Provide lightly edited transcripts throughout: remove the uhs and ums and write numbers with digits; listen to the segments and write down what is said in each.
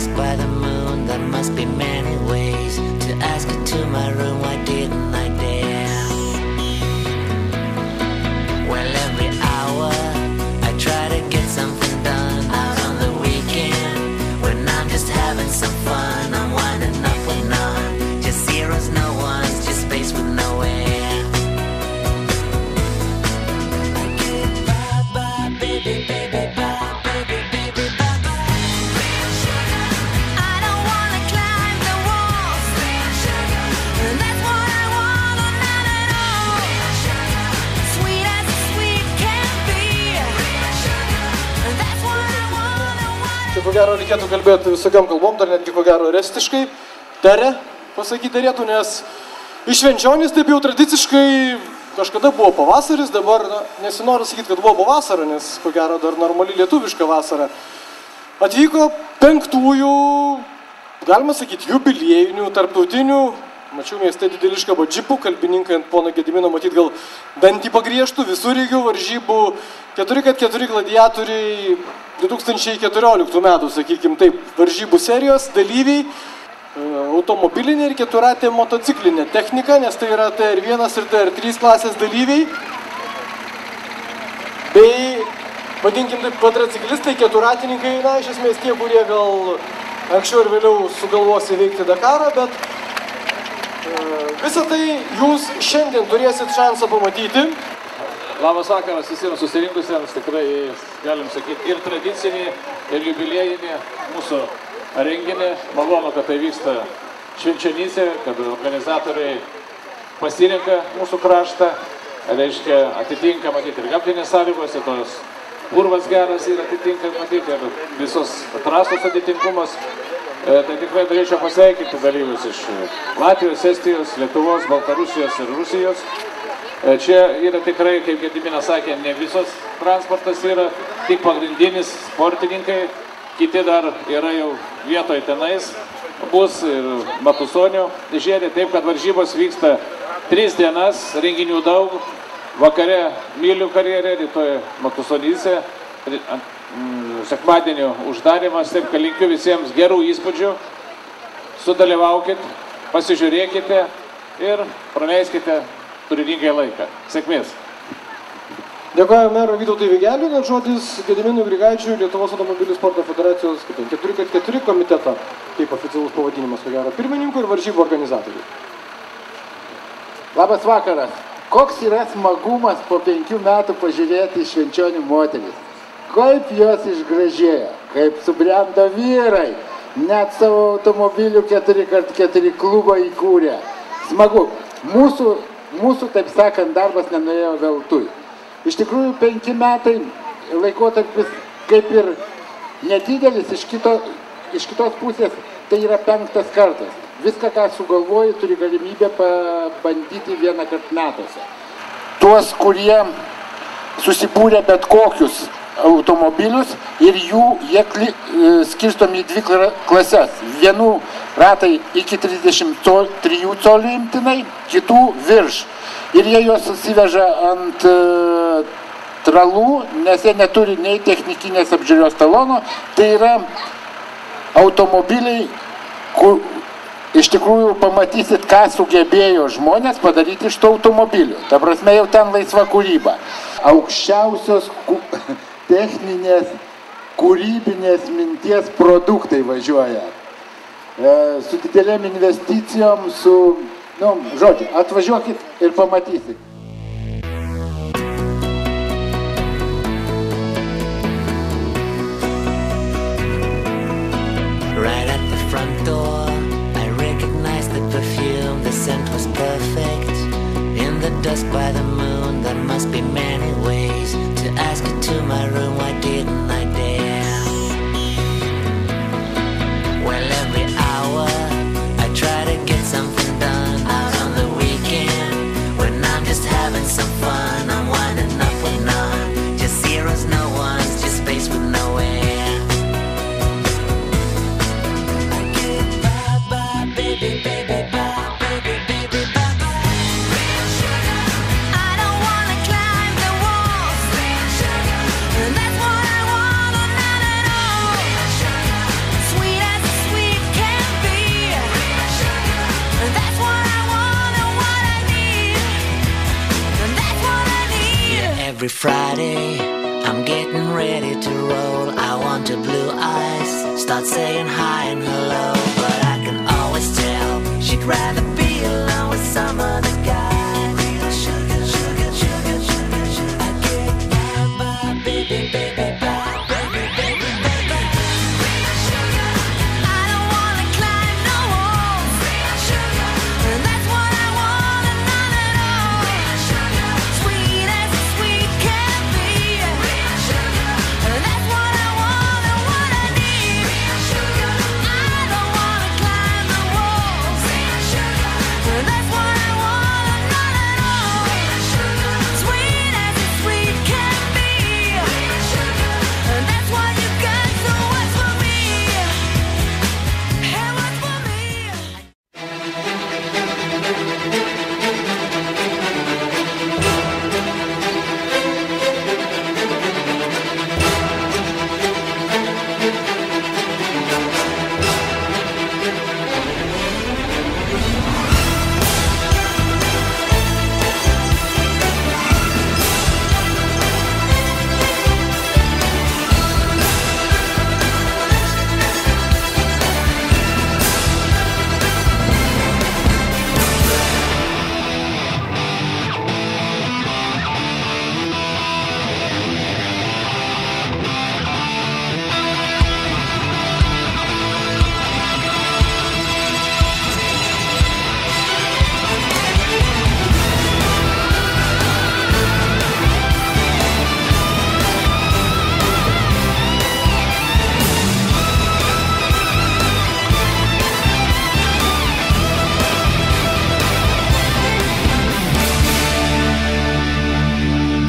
dusk by the moon, there must be many ways to ask her to my room. Why didn't I dare? Well, every hour I try to get something done. Out on the weekend when I'm just having some fun, I'm winding up with none. Just zeros, no ones, just space with no air. I get bye bye, baby, baby, bye, baby, baby, bye bye. I don't wanna climb the walls. That's what I want, or not at all. Sweet as sweet can be. That's what I want. Čia ko gero reikėtų kalbėti visokiam kalbom, dar netgi ko gero estiškai. Tere pasakyti derėtų, nes iš Švenčionys taip jau tradiciškai kažkada buvo pavasaris, dabar nesinori sakyti, kad buvo vasara, nes ko gero dar normali lietuviška vasara. Atvyko 5-ųjų, galima sakyti, jubiliejinių, tarptautinių, mačiau mieste didelį škabą džipų, kalbininkai ant pono Gedimino matyti gal dantį pagriežtų, visureigių varžybų 4x4 gladiatoriai 2014 metų, sakykime taip, varžybų serijos dalyviai, automobilinė ir keturatė motociklinė technika, nes tai yra TR1 ir TR3 klasės dalyviai, bei, vadinkim taip, quadriciklistai, keturatininkai, na, iš esmės tie, kurie gal anksčiau ir vėliau sugalvos įveikti Dakarą, bet visą tai jūs šiandien turėsit šansą pamatyti. Labas vakaras visiems susirinkusiems, tikrai, galim sakyti, ir tradicinį, ir jubiliejinį mūsų renginį. Malonu, kad tai vyksta Švenčionyse, kad organizatoriai pasirinka mūsų kraštą, reiškia, atitinka, matyti, ir gamtinės sąlygos, ir tos purvas geras ir atitinka, matyti, ir visos trasos atitinkumas. Tai tikrai norėčiau pasveikinti dalyvius iš Latvijos, Estijos, Lietuvos, Baltarusijos ir Rusijos. Čia yra tikrai, kaip Gediminas sakė, ne visos transportas yra, tik pagrindinis sportininkai, kiti dar yra jau vietoj tenais, bus ir Matusonių žiedė, taip kad varžybos vyksta 3 dienas, renginių daug, vakare Mylių karjerė, rytoj Matusonyse, sekmadienio uždarimas, taip kad linkiu visiems gerų įspūdžių, sudalyvaukit, pasižiūrėkite ir praleiskite turiningai laiką. Sėkmės. Dėkoju merui Vytautui Vigeliui, net žodis Gediminui Grigaičiui, Lietuvos automobilių sporto federacijos 4x4 komiteto, kaip oficialus pavadinimas, ko gero, pirmininkų ir varžybų organizatorių. Labas vakaras. Koks yra smagumas po 5 metų pažiūrėti Švenčionių moteris? Kaip jos išgražėjo, kaip subrendo vyrai, net savo automobilių 4x4 klubą įkūrė. Smagu. Mūsų, taip sakant, darbas nenuėjo veltui. Iš tikrųjų, 5 metai laikotarpis kaip ir nedidelis, iš kitos pusės tai yra 5. kartas. Viską, ką sugalvoji, turi galimybę pabandyti vieną kartą metuose. Tuos, kurie susibūrė bet kokius automobilius ir jie skirstomi į 2 klases. Vienų ratai iki 33 colių imtinai, kitų virš. Ir jie juos susiveža ant tralų, nes jie neturi nei technikinės apžiūros talono. Tai yra automobiliai, kur iš tikrųjų pamatysit, ką sugebėjo žmonės padaryti iš tų automobilių. Ta prasme, jau ten laisva kūryba. Aukščiausios techninės, kūrybinės minties produktai važiuoja. Su didelėm investicijom, žodžiu, atvažiuokit ir pamatysit. Right at the front door, I recognized the perfume, the scent was perfect. In the dusk by the moon, there must be many ways to ask her to my room. Why didn't I dare? Well, every hour I try to get something done. Out on the weekend when I'm just ready to roll. I want your blue eyes, start saying hi and hello. But I can always tell she'd rather be alone with some other guy. Real sugar, sugar, sugar, sugar, sugar. I get bye, bye, baby, baby, bye, baby, baby, baby. Real sugar. I don't wanna climb no walls. Real sugar. And that's what I want and none at all. Real sugar. Sweet as a sweet can be. Real sugar. And that's what I want and what I need. Real sugar. I don't wanna climb the walls. Real sugar. And that's what I want and none at all. Real sugar. Sweet as a sweet can be. Real sugar. And that's what you got, so what's for me? Hey, what's for me?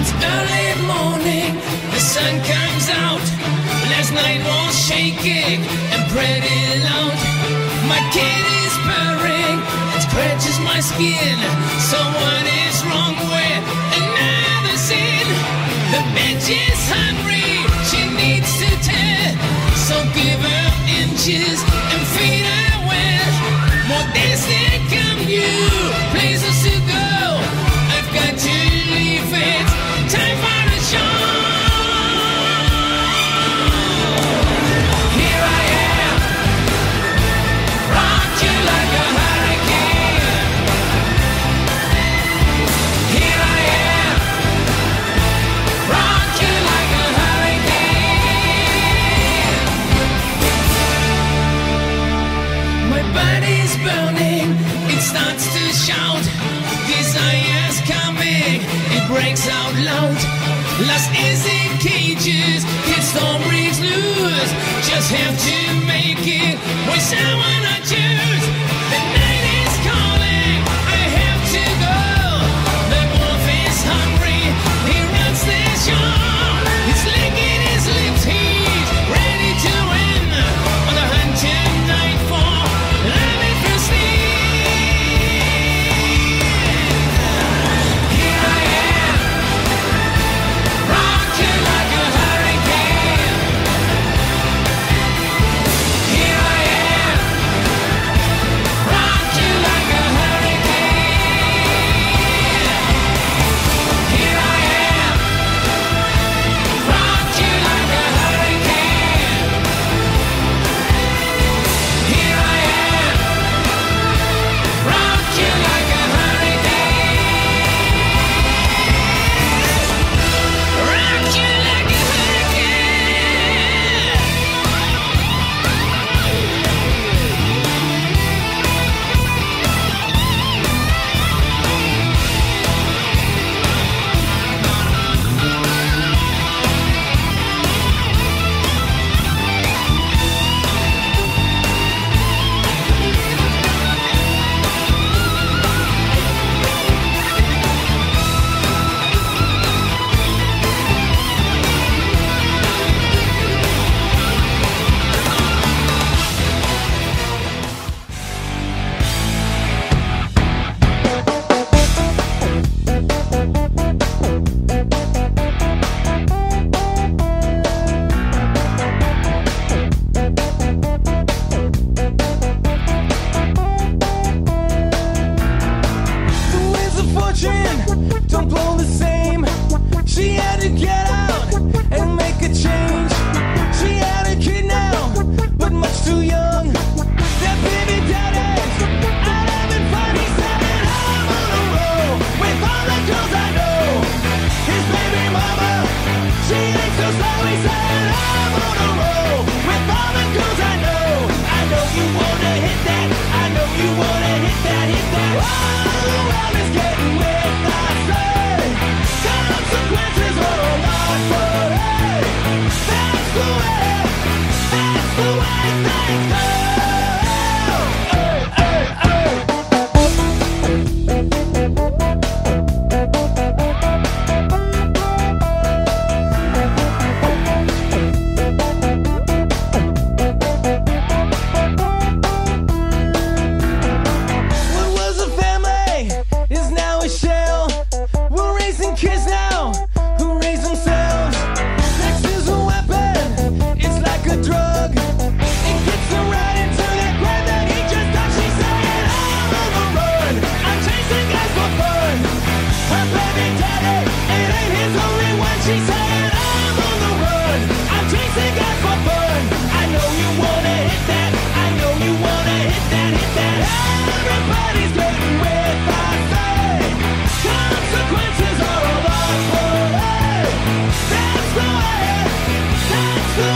It's early morning, the sun comes out. Last night was shaking and pretty loud. My kid is purring and scratches my skin. So what is wrong with another sin? The bitch is hungry, she needs to tell. So give her inches and feed her well. More days to come, you places to go. I've got to leave it. Time for a show. Here I am, rock you like a hurricane. Here I am, rock you like a hurricane. My body's burning, it starts to shout. Desire's coming, it breaks out loud. Lost is in cages, its storm breaks loose. Just have to make it with someone I choose. The night is calling, I have to go. The wolf is hungry, he runs the show. He's licking his lips, he's ready to win. On the hunt tonight for love and prestige. Here I am, rock you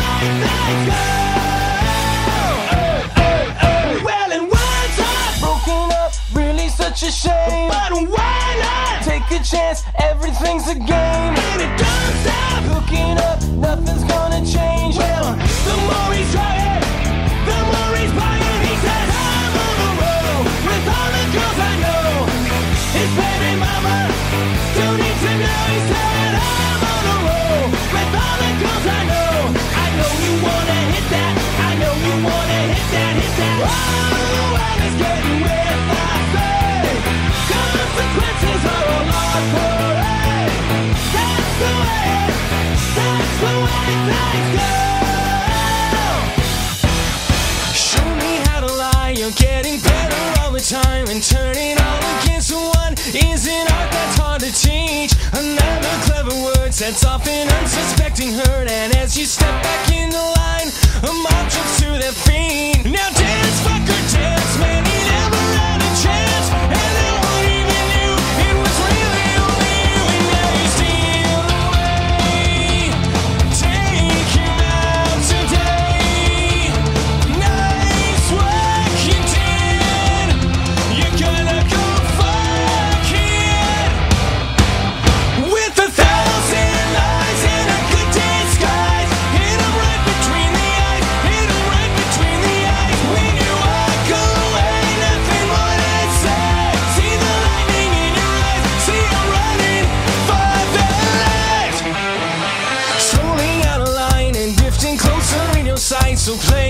white flags go. Well, and words are broken up, really such a shame. But why not take a chance? Everything's a game, and it don't stop hooking up. Nothing's gonna change. Well, the more he's trying, the more he's buying. He said, I'm on the road with all the girls I know. His baby mama don't need to know. He said, I'm on the road with all the girls I know. I know you wanna hit that. I know you wanna hit that, hit that. Oh, I was getting with I say. Consequences are a lot parade. That's the way things go. Show me how to lie. You're getting better all the time, and turning all against one is an art that's hard to teach. Another clever word sets off an unsuspecting hurt, and as you step back in the line, a mob jumps to their feet. Now dance, fucker, dance, man, he never had a chance, and no one even knew it was really only you, and now you steal away. Take him out today. Nice work you did. You're gonna go fuck it. With 1,000 lies and a good disguise. Hit 'em right between the eyes. Hit 'em right between the eyes. When you walk away, nothing more to say. See the lightning in your eyes. See 'em running for their lives. Strolling out of line and drifting closer in your sight. So play